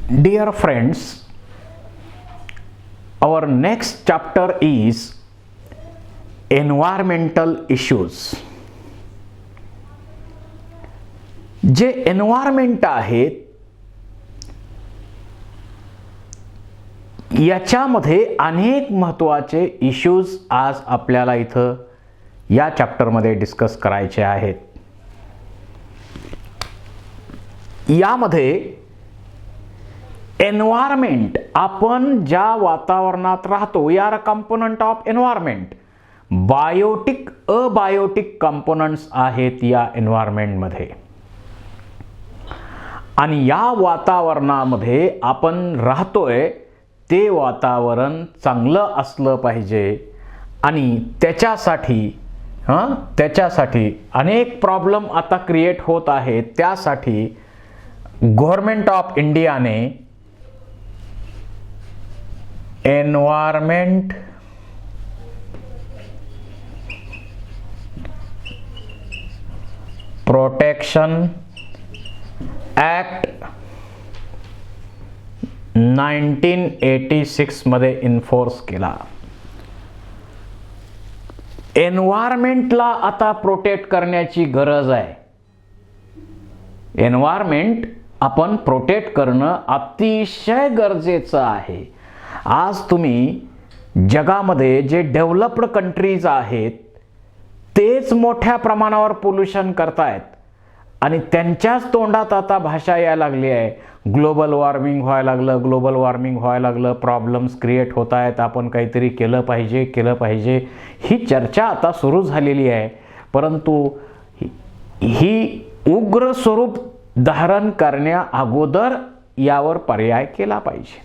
Dear friends, our next chapter is environmental issues. जे environment आहेत याच्यामध्ये अनेक महत्त्वाचे इश्यूज आज आपल्याला इथं या चॅप्टरमध्ये डिस्कस करायचे आहेत. यामध्ये एन्व्हायरमेंट, आपण ज्या वातावरणात राहतो, we are a component of environment. Biotic, abiotic components आहेत या एन्व्हायरमेंटमध्ये. आणि या वातावरणामध्ये आपण राहतोय ते वातावरण चांगलं असलं पाहिजे. आणि त्याच्यासाठी अनेक प्रॉब्लेम आता क्रिएट होत आहेत. त्यासाठी गव्हर्नमेंट ऑफ इंडियाने एन्व्हायरमेंट प्रोटेक्शन ॲक्ट 1986 मध्ये इन्फोर्स केला. एन्व्हायरमेंटला आता प्रोटेक्ट करण्याची गरज आहे. एन्व्हायरमेंट आपण प्रोटेक्ट करणं अतिशय गरजेचं आहे. आज तुम्ही जगामध्ये जे डेव्हलप्ड कंट्रीज आहेत तेच मोठ्या प्रमाणावर पोल्युशन करतायत आणि त्यांच्याच तोंडात आता भाषा यायला लागली आहे. ग्लोबल वॉर्मिंग व्हायला लागलं, प्रॉब्लेम्स क्रिएट होत आहेत, आपण काहीतरी केलं पाहिजे ही चर्चा आता सुरू झालेली आहे. परंतु ही उग्र स्वरूप धारण करण्या अगोदर यावर पर्याय केला पाहिजे.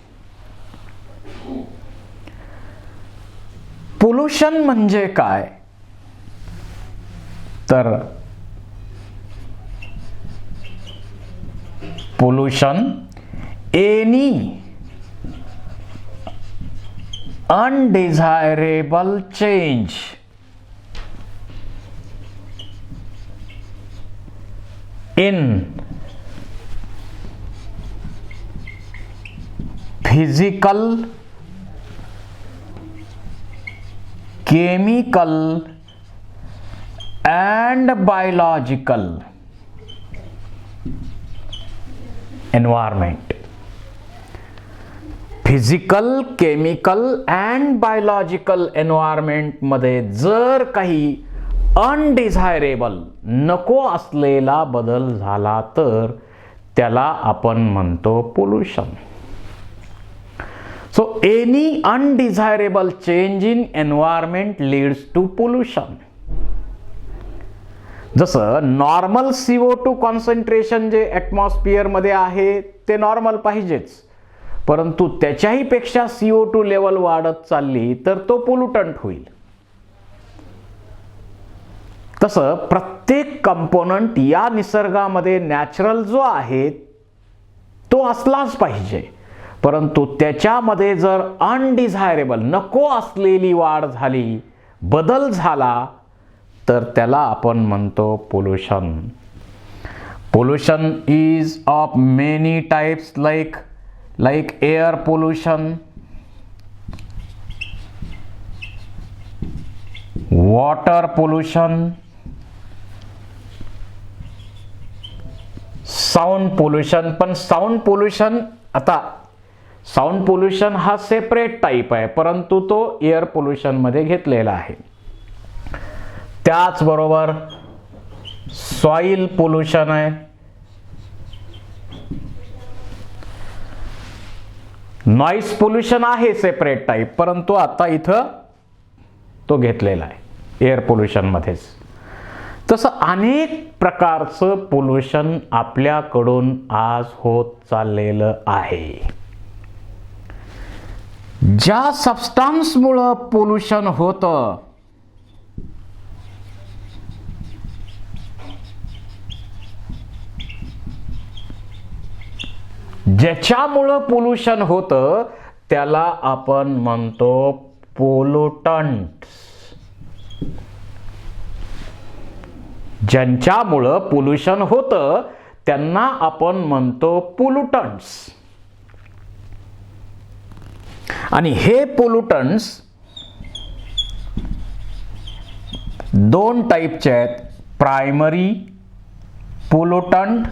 पोल्युशन म्हणजे काय तर pollution, any undesirable change in physical, chemical and biological environment. Physical, chemical and biological एन्व्हायरमेंटमध्ये जर काही अनडिझायरेबल, नको असलेला बदल झाला तर त्याला आपण म्हणतो pollution. So any undesirable change in environment leads to pollution. जसं नॉर्मल CO2 कॉन्सन्ट्रेशन जे ॲटमॉस्फिअर मध्ये आहे ते नॉर्मल पाहिजेच, परंतु त्याच्याही पेक्षा CO2 लेवल वाढत चालली तर तो पोल्युटंट होईल. तसं प्रत्येक कंपोनंट या निसर्गामध्ये नॅचरल जो आहे तो असलाच पाहिजे, परंतु त्याच्यामध्ये जर अनडिझायरेबल, नको असलेली वाढ झाली, बदल झाला तर त्याला आपण म्हणतो pollution. Pollution is of many types like air pollution, water pollution, sound pollution. पण साऊंड पोल्युशन हा सेपरेट टाइप आहे, परंतु तो एअर पोल्युशन मध्ये घेतलेला आहे. त्याचबरोबर सॉइल पोल्युशन आहे, नॉइस पोल्युशन आहे सेपरेट टाइप, परंतु आता इथं तो घेतलेला आहे एअर पोल्युशन मध्येच. तसं अनेक प्रकारचं पोल्युशन आपल्याकडून आज होत चाललेलं आहे. ज्या सबस्टन्समुळं पोल्युशन होतं ज्याच्यामुळं पोल्युशन होतं त्याला आपण म्हणतो पोल्युटंट. ज्यांच्यामुळं पोल्युशन होतं त्यांना आपण म्हणतो पोल्युटंट्स. आणि हे पोल्युटंट्स दोन टाईपचे आहेत, primary pollutant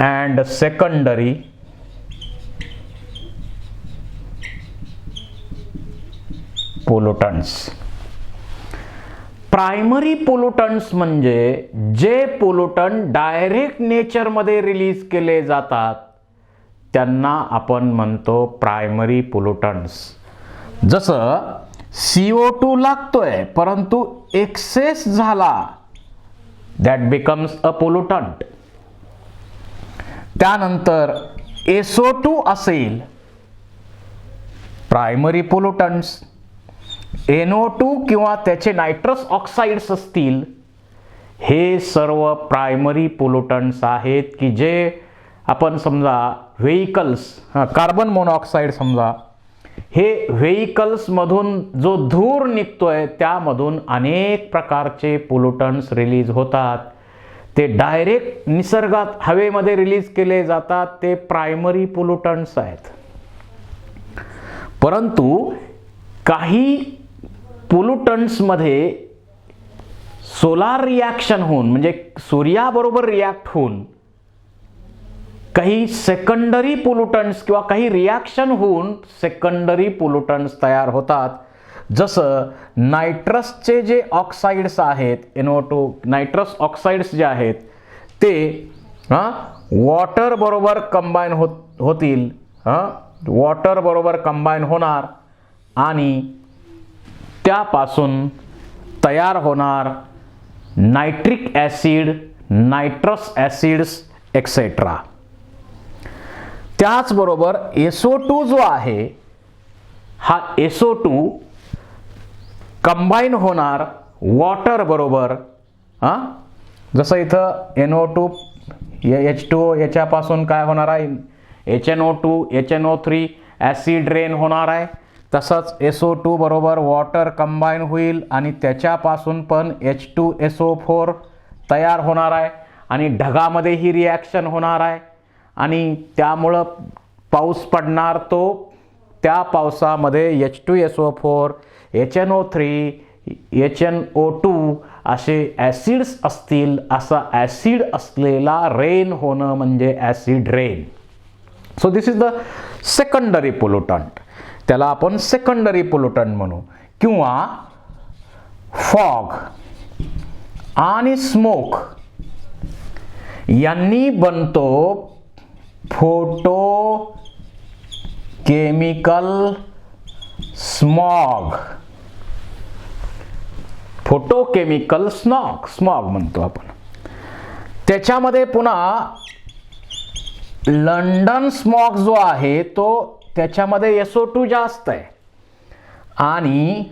and secondary pollutants. Primary pollutants म्हणजे जे पोल्युटंट डायरेक्ट नेचरमध्ये रिलीज केले जातात त्यांना आपण म्हणतो प्रायमरी पोल्युटंट्स. जसं CO2 लागतोय परंतु एक्सेस झाला, दॅट बिकम्स अ पोल्युटंट. त्यानंतर SO2 असेल, प्रायमरी पोल्युटंट्स. NO2 किंवा त्याचे नायट्रस ऑक्साइड्स असतील, हे सर्व प्रायमरी पोल्युटंट्स आहेत की जे आपण समजा व्हेइकल्स, कार्बन मोनॉक्साईड समजा, हे व्हेइकल्समधून जो धूर निघतोय त्यामधून अनेक प्रकारचे पोल्युटंट्स रिलीज होतात. ते डायरेक्ट निसर्गात हवेमध्ये रिलीज केले जातात, ते प्रायमरी पोल्युटंट्स आहेत. परंतु काही पोल्युटंट्समध्ये सोलार रिॲक्शन होऊन म्हणजे सूर्याबरोबर रिॲक्ट होऊन काही सेकंडरी पोल्युटंट्स किंवा काही रिॲक्शन होऊन सेकंडरी पोल्युटंट्स तयार होतात. जसं नायट्रसचे जे ऑक्साइड्स आहेत, NO2 नायट्रस ऑक्साइड्स जे आहेत ते वॉटर बरोबर कंबाईन होतील, वॉटर बरोबर कंबाईन होणार आणि त्यापासून तयार होणार nitric acid, nitrous acids etcetera. त्याचबरोबर SO2 जो आहे, हा SO2 कंबाईन होणार वॉटर बरोबर. जसं इथं NO2 H2O याच्यापासून काय होणार आहे, HNO2 HNO3 ॲसिड रेन होणार आहे. तसंच SO2 बरोबर वॉटर कंबाईन होईल आणि त्याच्यापासून पण H2SO4 तयार होणार आहे आणि ढगामध्ये ही रिॲक्शन होणार आहे आणि त्यामुळं पाऊस पडणार. तो त्या पावसामध्ये H2SO4 HNO3 HNO2 असे ॲसिड्स असतील. असा ॲसिड असलेला रेन होणं म्हणजे acid rain. So this is the secondary pollutant. त्याला आपण सेकंडरी पोल्युटंट म्हणू. किंवा फॉग आणि स्मोक यांनी बनतो photo chemical smog. Photochemical smog म्हणतो आपण. त्याच्यामध्ये पुन्हा लंडन स्मॉग जो आहे तो त्याच्यामध्ये SO2 जास्त आहे आणि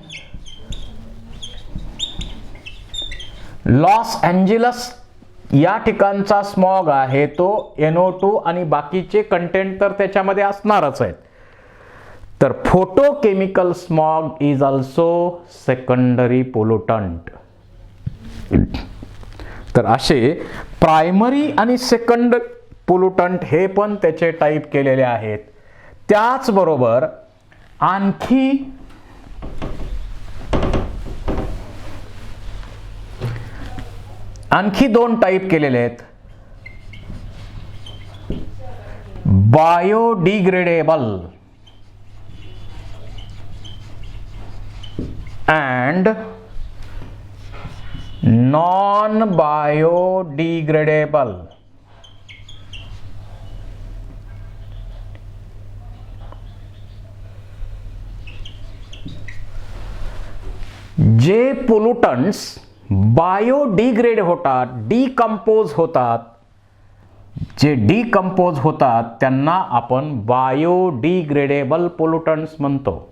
लॉस एंजेलस या ठिकाणचा स्मॉग आहे तो NO2 आणि बाकीचे कंटेंट तर त्याच्यामध्ये असणारच आहेत. तर photochemical smog is also secondary pollutant. तर असे प्रायमरी आणि सेकंडरी पोल्युटंट हे पण त्याचे टाईप केलेले आहेत. त्याचबरोबर आणखी दोन टाईप केलेले आहेत. Biodegradable and non-biodegradable. जे पोल्युटंट्स बायोडिग्रेड होतात, डिकंपोज होतात, जे डिकंपोज होतात त्यांना आपण बायोडिग्रेडेबल पोल्युटंट्स म्हणतो.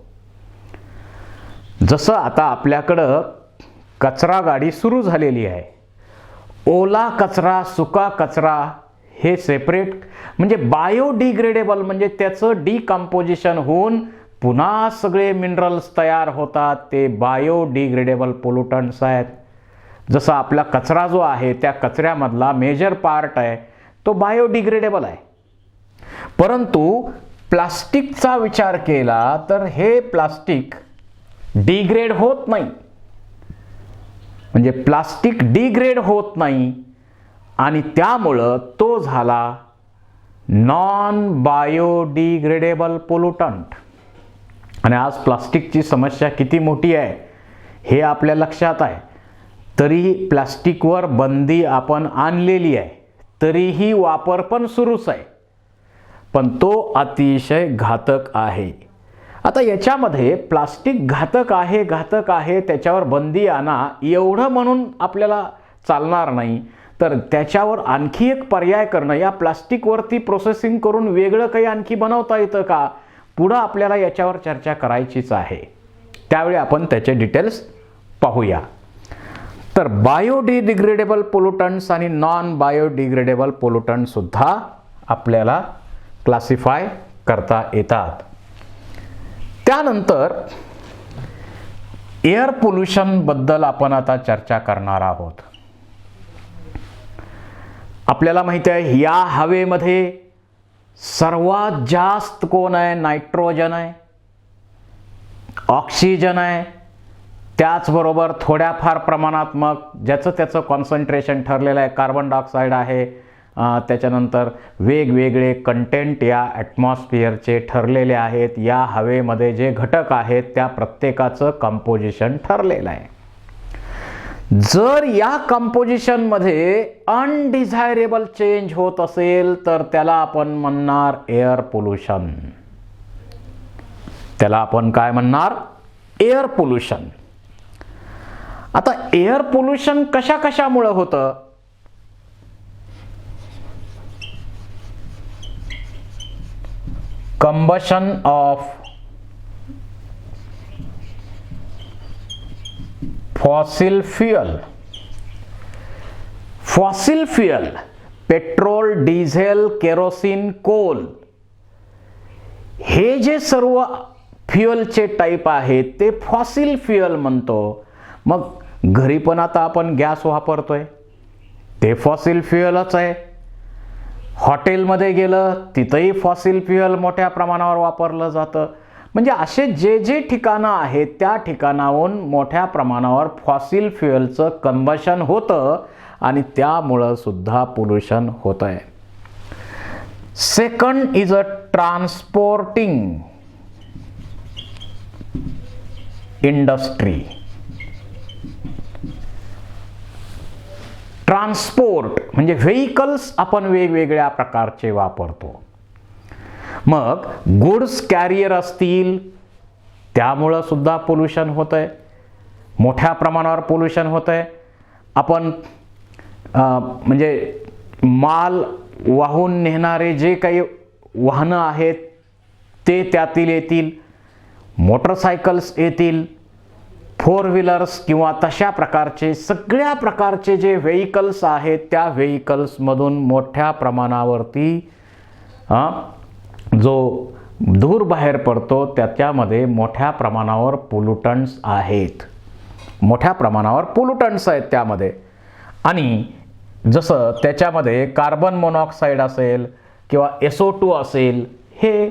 जसं आता आपल्याकडं कचरा गाडी सुरू झालेली आहे. ओला कचरा, सुका कचरा हे सेपरेट म्हणजे बायोडिग्रेडेबल म्हणजे त्याचं डिकंपोजिशन होऊन पुन्हा सगळे मिनरल्स तयार होतात. ते बायोडिग्रेडेबल पोल्युटंट्स आहेत. जसं आपला कचरा जो आहे त्या कचऱ्यामधला मेजर पार्ट आहे तो बायोडिग्रेडेबल आहे. परंतु प्लास्टिकचा विचार केला तर हे प्लास्टिक डिग्रेड होत नाही, म्हणजे प्लास्टिक डिग्रेड होत नाही आणि त्यामुळं तो झाला नॉन बायोडिग्रेडेबल पोल्युटंट. आणि आज प्लास्टिकची समस्या किती मोठी आहे हे आपल्या लक्षात आहे. तरी प्लास्टिकवर बंदी आपण आणलेली आहे, तरीही वापर पण सुरूच आहे, पण तो अतिशय घातक आहे. आता याच्यामध्ये प्लास्टिक घातक आहे त्याच्यावर बंदी आणा एवढं म्हणून आपल्याला चालणार नाही, तर त्याच्यावर आणखी एक पर्याय करणं, या प्लास्टिकवरती प्रोसेसिंग करून वेगळं काही आणखी बनवता येतं का, पुढं आपल्याला याच्यावर चर्चा करायचीच आहे. त्यावेळी आपण त्याचे डिटेल्स पाहूया. तर बायोडिग्रेडेबल पोल्युटंट्स आणि नॉन बायोडिग्रेडेबल पोल्युटंट सुद्धा आपल्याला क्लासिफाय करता येतात. त्यानंतर एअर पोल्युशन बद्दल आपण आता चर्चा करणार आहोत. आपल्याला माहिती आहे या हवेमध्ये सर्वात जास्त कोण आहे, नायट्रोजन आहे, ऑक्सिजन आहे, त्याचबरोबर थोड्याफार प्रमाणात मग ज्याचं त्याचं कॉन्सन्ट्रेशन ठरलेलं आहे, कार्बन डायऑक्साईड आहे, त्याच्यानंतर वेगवेगळे कंटेंट या ॲटमॉस्फिअरचे ठरलेले आहेत. या हवेमध्ये जे घटक आहेत त्या प्रत्येकाचं कंपोजिशन ठरलेलं आहे. जर या कंपोजिशनमध्ये अनडिझायरेबल चेंज होत असेल तर त्याला आपण म्हणणार एअर पोल्युशन. त्याला आपण काय म्हणणार, एअर पोल्युशन. आता एअर पोल्युशन कशामुळे होतं, combustion of fossil fuel. Fossil fuel petrol, diesel, kerosene, coal हे जे सर्व फ्युअलचे टाईप आहेत ते फॉसिल फ्युअल म्हणतो. मग घरी पण आता आपण गॅस वापरतोय ते फॉसिल फ्युअलच आहे. हॉटेलमध्ये गेलं तिथंही फॉसिल फ्युअल मोठ्या प्रमाणावर वापरलं जातं. म्हणजे असे जे जे ठिकाणं आहेत त्या ठिकाणाहून मोठ्या प्रमाणावर फॉसिल फ्युअलचं कंबशन होतं आणि त्यामुळं सुद्धा पोल्युशन होत आहे. Second is a transporting industry. Transport म्हणजे व्हेइकल्स आपण वेगवेगळ्या प्रकारचे वापरतो. मग गुड्स कॅरियर असतील त्यामुळं सुद्धा पोल्युशन होत आहे, मोठ्या प्रमाणावर पोल्युशन होत आहे. आपण म्हणजे माल वाहून नेणारे जे काही वाहनं आहेत ते त्यातील येतील, मोटरसायकल्स येतील, फोर व्हीलर्स किंवा तशा प्रकारचे सगळ्या प्रकारचे जे व्हेइकल्स आहेत त्या व्हेइकल्समधून मोठ्या प्रमाणावरती जो धूर बाहेर पडतो त्याच्यामध्ये मोठ्या प्रमाणावर पोल्युटंट्स आहेत, मोठ्या प्रमाणावर पोल्युटंट्स आहेत त्यामध्ये. आणि जसं त्याच्यामध्ये कार्बन मोनॉक्साईड असेल किंवा SO2 असेल, हे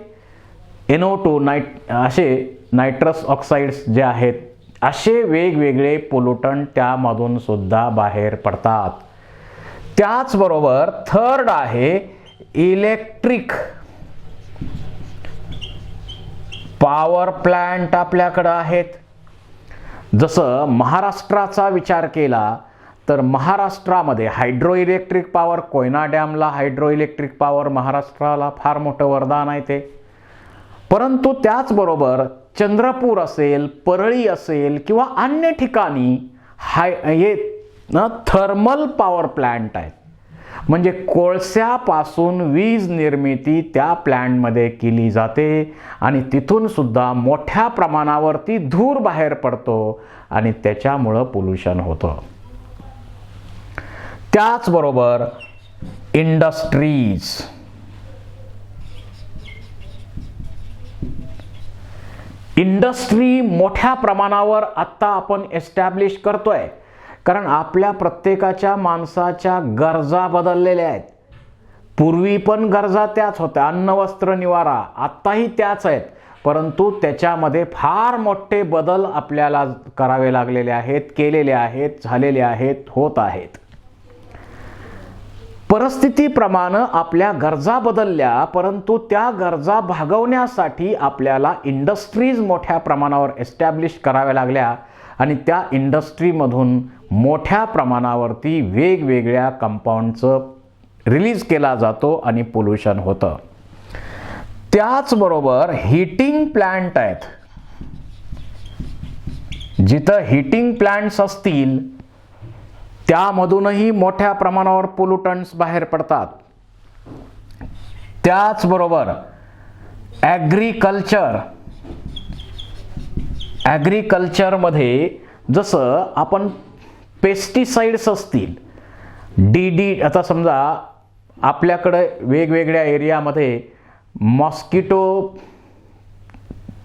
NO2 असे नायट्रस ऑक्साईड्स जे आहेत असे वेगवेगळे पोल्युटंट त्यामधून सुद्धा बाहेर पडतात. त्याचबरोबर थर्ड आहे इलेक्ट्रिक पॉवर प्लांट आपल्याकडे आहेत. जसं महाराष्ट्राचा विचार केला तर महाराष्ट्रामध्ये हायड्रो इलेक्ट्रिक पॉवर, कोयना डॅमला हायड्रो इलेक्ट्रिक पॉवर महाराष्ट्राला फार मोठं वरदान आहे ते. परंतु त्याचबरोबर चंद्रपूर असेल, परळी असेल किंवा अन्य ठिकाणी हे थर्मल पॉवर प्लांट आहेत. म्हणजे कोळशापासून वीज निर्मिती त्या प्लांटमध्ये केली जाते आणि तिथून सुद्धा मोठ्या प्रमाणावरती धूर बाहेर पडतो आणि त्याच्यामुळं पोल्युशन होतं. त्याचबरोबर इंडस्ट्रीज, इंडस्ट्री मोठ्या प्रमाणावर आता आपण एस्टॅब्लिश करतोय, कारण आपल्या प्रत्येकाच्या माणसाच्या गरजा बदललेल्या आहेत. पूर्वी पण गरजा त्याच होत्या, अन्न वस्त्र निवारा, आत्ताही त्याच आहेत, परंतु त्याच्यामध्ये फार मोठे बदल आपल्याला करावे लागलेले आहेत, केलेले आहेत, झालेले आहेत, होत आहेत. परिस्थितीप्रमाणे आपल्या गरजा बदलल्या, परंतु त्या गरजा भागवण्यासाठी आपल्याला इंडस्ट्रीज मोठ्या प्रमाणावर एस्टॅब्लिश कराव्या लागल्या आणि त्या इंडस्ट्रीमधून मोठ्या प्रमाणावरती वेगवेगळ्या कंपाऊंडचं रिलीज केला जातो आणि पोल्युशन होतं. त्याचबरोबर हीटिंग प्लांट आहेत. जिथं हीटिंग प्लांट्स असतील त्यामधूनही मोठ्या प्रमाणावर पोल्युटंट्स बाहेर पडतात. त्याचबरोबर ॲग्रिकल्चरमध्ये जसं आपण पेस्टिसाइड्स असतील, आता समजा आपल्याकडे वेगवेगळ्या एरियामध्ये मॉस्किटो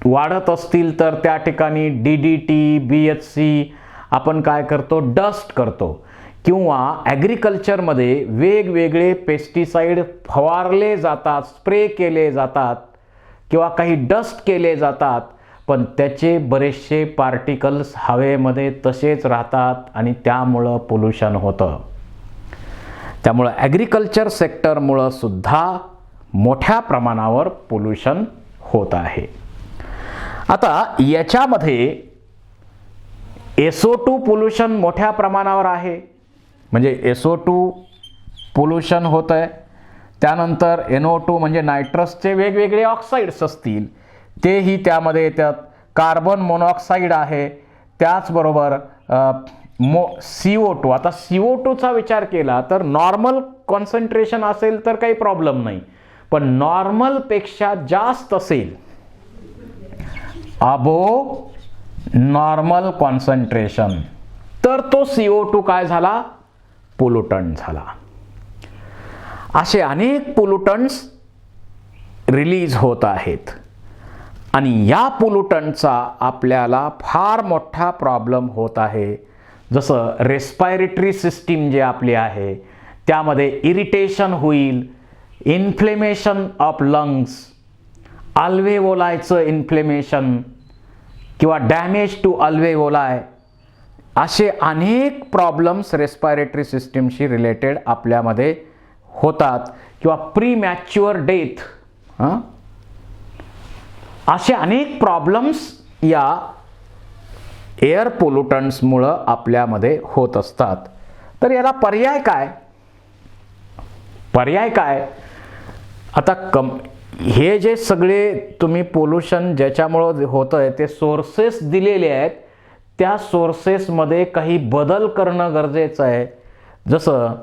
वाढत असतील तर त्या ठिकाणी DDT, BHC आपण काय करतो, डस्ट करतो, किंवा ॲग्रिकल्चरमध्ये वेगवेगळे पेस्टिसाइड फवारले जातात, स्प्रे केले जातात किंवा काही डस्ट केले जातात, पण त्याचे बरेचसे पार्टिकल्स हवेमध्ये तसेच राहतात आणि त्यामुळं पोल्युशन होतं. त्यामुळं ॲग्रिकल्चर सेक्टरमुळं सुद्धा मोठ्या प्रमाणावर पोल्युशन होत आहे. आता याच्यामध्ये SO2 पोल्युशन मोठ्या प्रमाणावर आहे, म्हणजे SO2 पोल्युशन होत आहे. त्यानंतर NO2 म्हणजे नायट्रसचे वेगवेगळे ऑक्साईड्स असतील तेही त्यामध्ये येतात. कार्बन मोनॉक्साईड आहे. त्याचबरोबर CO2. आता CO2चा विचार केला तर नॉर्मल कॉन्सन्ट्रेशन असेल तर काही प्रॉब्लेम नाही, पण नॉर्मलपेक्षा जास्त असेल, अबोव नॉर्मल कॉन्सन्ट्रेशन, तर तो CO2 काय झाला, पोल्युटंट झाला. असे अनेक पोल्युटंट्स रिलीज होत आहेत आणि या पोल्युटंटचा आपल्याला फार मोठा प्रॉब्लेम होत आहे. जसं रेस्पायरेटरी सिस्टीम जे आपली आहे त्यामध्ये इरिटेशन होईल, इन्फ्लेमेशन ऑफ लंग्स, अल्वेओलायचं इन्फ्लेमेशन किंवा डॅमेज टू अल्वेओलाय, असे अनेक प्रॉब्लेम्स रेस्पायरेटरी सिस्टीमशी रिलेटेड आपल्यामध्ये होतात. किंवा प्रीमॅच्युअर डेथ, असे अनेक प्रॉब्लेम्स या एअर पोल्युटंट्समुळं आपल्यामध्ये होत असतात. तर याला पर्याय काय? आता हे जे सगळे तुम्ही पोल्युशन ज्याच्यामुळं होतंय ते सोर्सेस दिलेले आहेत, त्या सोर्सेसमध्ये काही बदल करणं गरजेचं आहे. जसं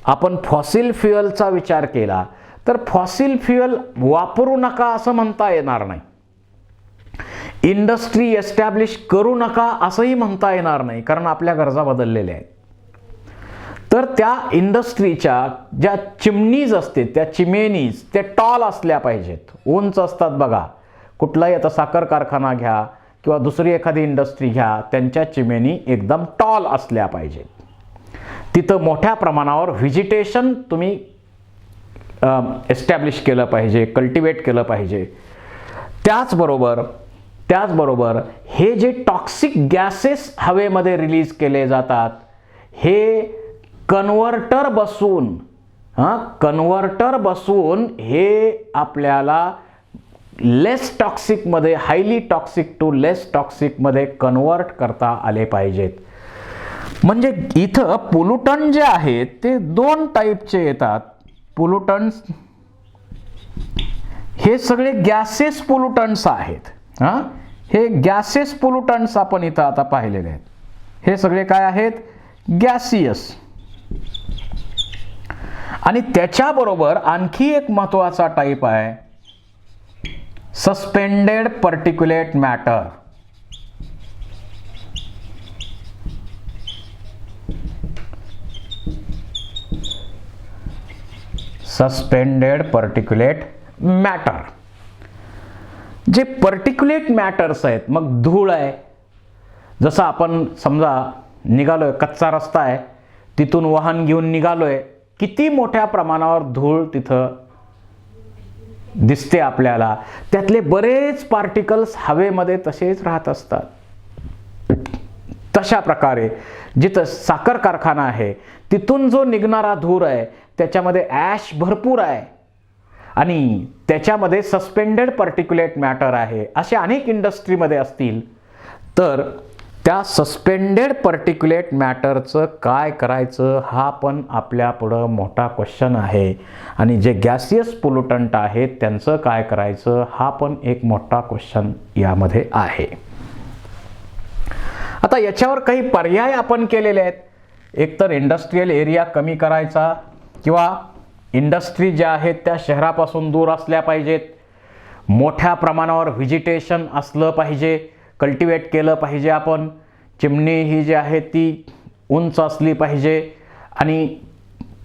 आपण फॉसिल फ्युएलचा विचार केला तर फॉसिल फ्युएल वापरू नका असं म्हणता येणार नाही, इंडस्ट्री एस्टॅब्लिश करू नका असंही म्हणता येणार नाही, कारण आपल्या गरजा बदललेल्या आहेत. तर त्या इंडस्ट्रीच्या ज्या चिमनीज असते, त्या चिमेनीज त्या टॉल असल्या पाहिजेत, उंच असतात बघा. कुठलाही आता साखर कारखाना घ्या किंवा दुसरी एखादी इंडस्ट्री घ्या, त्यांच्या चिमेनी एकदम टॉल असल्या पाहिजेत. तिथं मोठ्या प्रमाणावर व्हिजिटेशन तुम्ही एस्टॅब्लिश केलं पाहिजे, कल्टिवेट केलं पाहिजे. त्याचबरोबर हे जे टॉक्सिक गॅसेस हवेमध्ये रिलीज केले जातात, हे कन्व्हर्टर बसवून हे आपल्याला लेस टॉक्सिकमध्ये, हायली टॉक्सिक टू लेस टॉक्सिकमध्ये कन्वर्ट करता आले पाहिजेत. म्हणजे इथं पोल्युटंट जे आहेत ते दोन टाईपचे येतात. पोल्युटंट्स हे सगळे गॅसेस पोल्युटंट्स आहेत. हे गॅसेस पोल्युटंट्स आपण इथं आता पाहिलेले आहेत. हे सगळे काय आहेत, गॅसियस. आणि त्याच्याबरोबर आणखी एक महत्त्वाचा टाईप आहे सस्पेंडेड पर्टिक्युलेट मॅटर. सस्पेंडेड पर्टिक्युलेट मॅटर, जे पर्टिक्युलेट मॅटर्स आहेत. मग धूळ आहे, जसं आपण समजा निघालोय, कच्चा रस्ता आहे, तिथून वाहन घेऊन निघालोय किती मोठ्या प्रमाणावर धूळ तिथं दिसते आपल्याला. त्यातले बरेच पार्टिकल्स हवेमध्ये तसेच राहत असतात. तशा प्रकारे जिथं साखर कारखाना आहे तिथून जो निघणारा धूर आहे त्याच्यामध्ये ॲश भरपूर आहे आणि त्याच्यामध्ये सस्पेंडेड पर्टिक्युलेट मॅटर आहे. असे अनेक इंडस्ट्रीमध्ये असतील तर त्या सस्पेंडेड पर्टिक्युलेट मॅटरचं काय करायचं हा पण आपल्या पुढं मोठा क्वेश्चन आहे. आणि जे गॅसियस पोल्युटंट आहेत त्यांचं काय करायचं हा पण एक मोठा क्वेश्चन यामध्ये आहे. आता याच्यावर काही पर्याय आपण केलेले आहेत. एकतर इंडस्ट्रियल एरिया कमी करायचा किंवा इंडस्ट्री ज्या आहेत त्या शहरापासून दूर असल्या पाहिजेत. मोठ्या प्रमाणावर व्हेजिटेशन असलं पाहिजे, कल्टिवेट केलं पाहिजे आपण. चिमणी ही जी आहे ती उंच असली पाहिजे आणि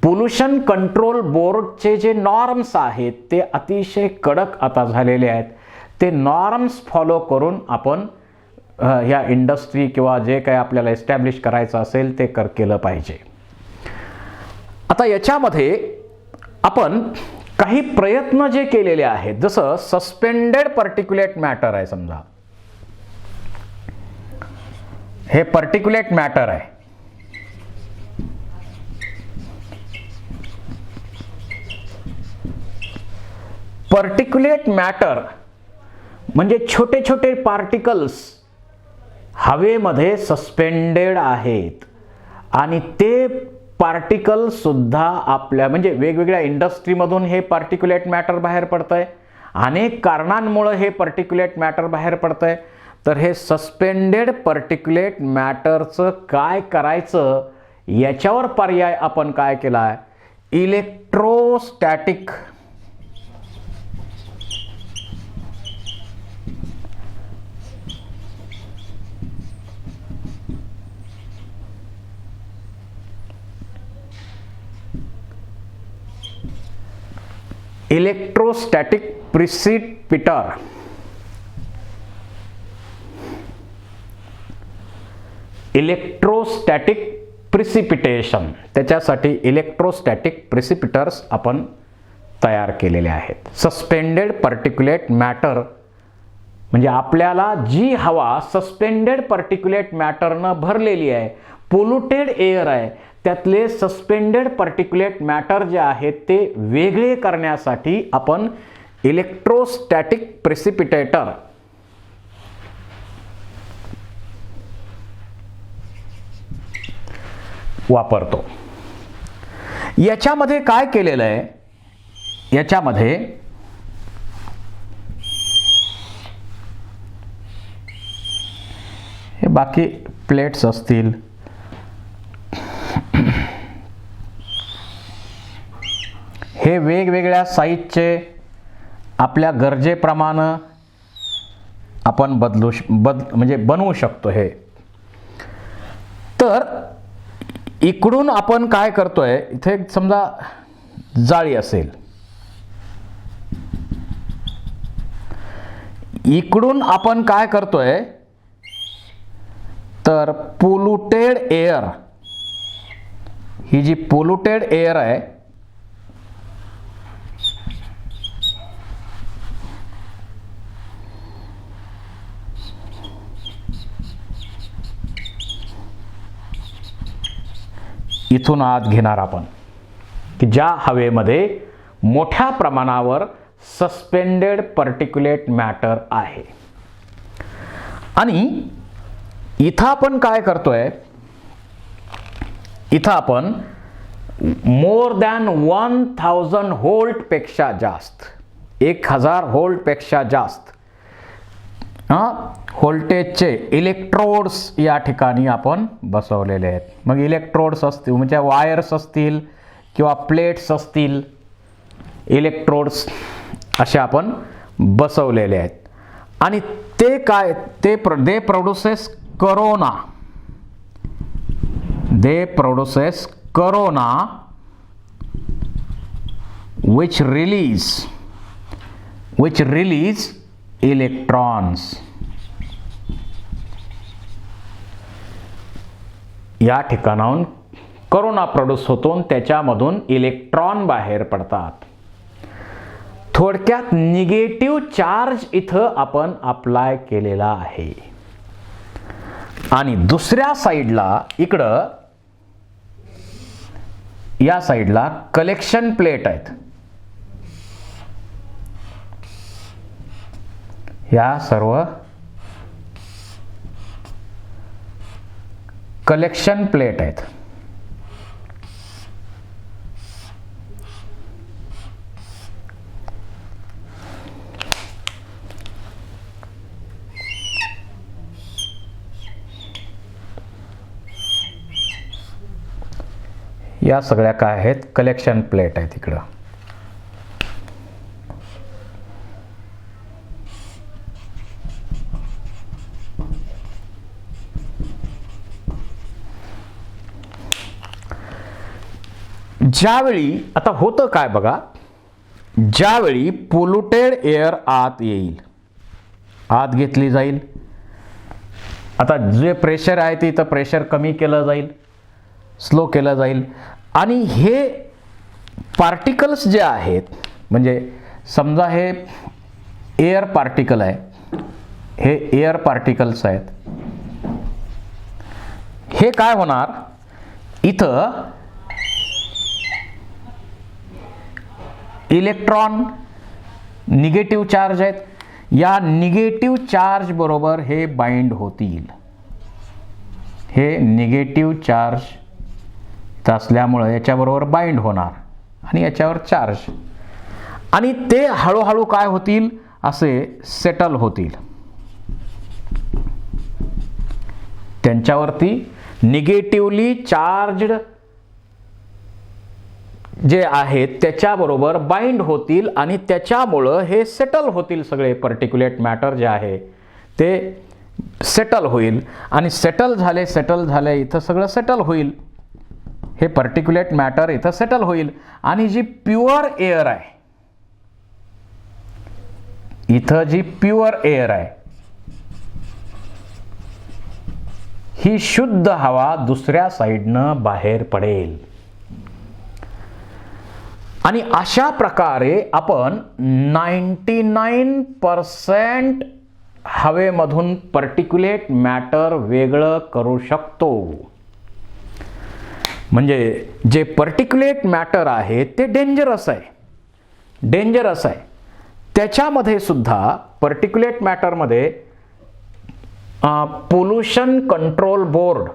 पोल्युशन कंट्रोल बोर्डचे जे नॉर्म्स आहेत ते अतिशय कडक आता झालेले आहेत. ते नॉर्म्स फॉलो करून आपण ह्या इंडस्ट्री किंवा जे काही आपल्याला एस्टॅब्लिश करायचं असेल ते केलं पाहिजे. आता याच्यामध्ये आपण काही प्रयत्न जे केलेले आहेत, जसं सस्पेंडेड पर्टिक्युलेट मॅटर आहे. समजा हे पर्टिक्युलेट मॅटर आहे. पर्टिक्युलेट मॅटर म्हणजे छोटे छोटे पार्टिकल्स हवेमध्ये सस्पेंडेड आहेत आणि ते पार्टिकल सुद्धा आपल्या म्हणजे वेगवेगळ्या इंडस्ट्रीमधून हे पर्टिक्युलेट मॅटर बाहेर पडतंय. अनेक कारणांमुळे हे पर्टिक्युलेट मॅटर बाहेर पडतंय. तर हे सस्पेंडेड पर्टिक्युलेट मॅटरचं काय करायचं याच्यावर पर्याय आपण काय केला आहे, इलेक्ट्रोस्टॅटिक प्रिसिपिटर इलेक्ट्रोस्टॅटिक प्रिसिपिटेशन त्याच्यासाठी इलेक्ट्रोस्टॅटिक प्रिसिपिटर्स आपण तयार केलेले आहेत. सस्पेंडेड पर्टिक्युलेट मॅटर म्हणजे आपल्याला जी हवा सस्पेंडेड पर्टिक्युलेट मॅटरनं भरलेली आहे, पोल्युटेड एअर आहे, त्यातले सस्पेंडेड पर्टिक्युलेट मॅटर जे आहेत ते वेगळे करण्यासाठी आपण इलेक्ट्रोस्टॅटिक प्रिसिपिटेटर वापरतो. याच्यामध्ये काय केलेलं आहे, याच्यामध्ये हे बाकी प्लेट्स असतील, हे वेगवेगळ्या साईजचे आपल्या गरजेप्रमाणे आपण म्हणजे बनवू शकतो. हे तर इकडून आपण काय करतोय, इथे समजा जाळी असेल, इकडून आपण काय करतोय तर पोल्युटेड एअर, ही जी पोल्युटेड एअर आहे इथून आत घेणार आपण, की ज्या हवेमध्ये मोठ्या प्रमाणावर सस्पेंडेड पर्टिक्युलेट मॅटर आहे. आणि इथं आपण काय करतोय, इथं आपण मोर दॅन 1000 व्होल्ट पेक्षा जास्त, 1000 व्होल्ट पेक्षा जास्त व्होल्टेजचे इलेक्ट्रोड्स या ठिकाणी आपण बसवलेले आहेत. मग इलेक्ट्रोड्स असतील म्हणजे वायर्स असतील किंवा प्लेट्स असतील, इलेक्ट्रोड्स असे आपण बसवलेले आहेत. आणि ते काय, they produces corona, they produces corona which release electrons. या ठिकाणाहून कोरोना प्रोड्यूस होतो आणि त्याच्यामधून इलेक्ट्रॉन बाहेर पडतात. थोडक्यात निगेटिव्ह चार्ज इथं आपण अप्लाय केलेला आहे. आणि दुसऱ्या साईडला इकडं या साईडला कलेक्शन प्लेट आहेत. या सर्व कलेक्शन प्लेट आहेत. या सगळ्या काय आहेत? कलेक्शन प्लेट आहेत इकडं. ज्यावेळी आता होतं काय बघा, ज्यावेळी पोल्युटेड एअर आत येईल, आत घेतली जाईल. आता जे प्रेशर आहे ते इथं प्रेशर कमी केलं जाईल, स्लो केलं जाईल. आणि हे पार्टिकल्स जे आहेत, म्हणजे समजा हे एअर पार्टिकल आहे, हे एअर पार्टिकल्स आहेत. हे काय होणार, इथं इलेक्ट्रॉन निगेटिव्ह चार्ज आहेत, या निगेटिव्ह चार्ज बरोबर हे बाइंड होतील. हे निगेटिव्ह चार्ज असल्यामुळे याच्याबरोबर बाइंड होणार आणि याच्यावर चार्ज, आणि ते हळूहळू काय होतील, असे सेटल होतील. त्यांच्यावरती निगेटिव्हली चार्जड जे आहेत त्याच्याबरोबर बाइंड होतील आणि त्याच्यामुळं हे सेटल होतील. सगळे पर्टिक्युलेट मॅटर जे आहे ते सेटल होईल आणि सेटल झाले इथं सगळं सेटल होईल. हे पर्टिक्युलेट मॅटर इथं सेटल होईल. आणि जी प्युअर एअर आहे, इथं जी प्युअर एअर आहे, ही शुद्ध हवा दुसऱ्या साईडनं बाहेर पडेल. आणि अशा प्रकारे आपण 99% हवेमधून पर्टिक्युलेट मॅटर वेगळं करू शकतो. म्हणजे जे पर्टिक्युलेट मॅटर आहे ते डेंजरस आहे. त्याच्यामध्ये सुद्धा पर्टिक्युलेट मॅटरमध्ये pollution control board,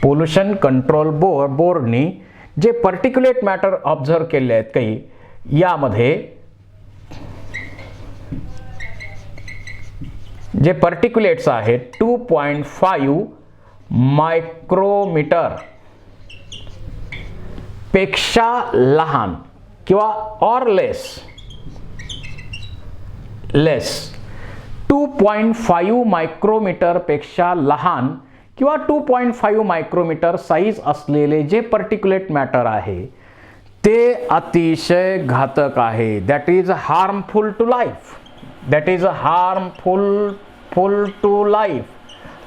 pollution control बोर्डनी जे पर्टिक्युलेट मॅटर ऑब्झर्व केले आहेत काही, यामध्ये जे पर्टिक्युलेट्स आहेत 2.5 मायक्रोमीटर पेक्षा लहान किंवा ऑर लेस 2.5 मायक्रोमीटर पेक्षा लहान किंवा 2.5 मायक्रोमीटर साईज असलेले जे पर्टिक्युलेट मॅटर आहे ते अतिशय घातक आहे. That is harmful to life.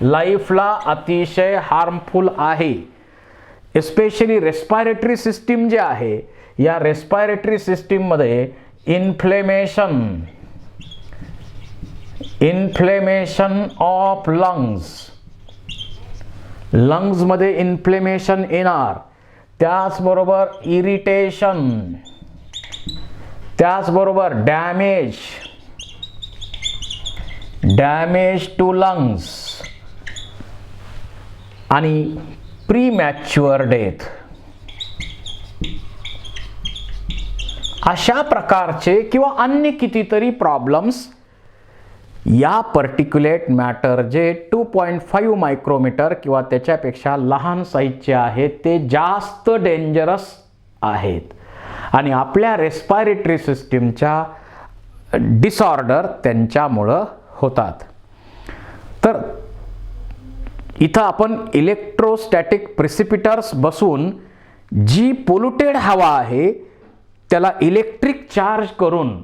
लाईफला अतिशय हार्मफुल आहे. एस्पेशली रेस्पायरेटरी सिस्टीम जे आहे, या रेस्पायरेटरी सिस्टीम मध्ये इन्फ्लेमेशन ऑफ लंग्स मध्ये इन्फ्लेमेशन येणार, त्याचबरोबर इरिटेशन, त्याचबरोबर डॅमेज टू लंग्स आणि प्रीमॅच्युअर डेथ. अशा प्रकारचे किंवा अन्य कितीतरी प्रॉब्लेम्स या पर्टिक्युलेट मॅटर जे 2.5 मायक्रोमीटर किंवा त्याच्यापेक्षा लहान साईजचे आहेत ते जास्त डेंजरस आहेत आणि आपल्या रेस्पायरेटरी सिस्टीमच्या डिसऑर्डर त्यांच्यामुळं होतात. तर इथं आपण इलेक्ट्रोस्टॅटिक प्रिसिपिटर्स बसून जी पोल्युटेड हवा आहे त्याला इलेक्ट्रिक चार्ज करून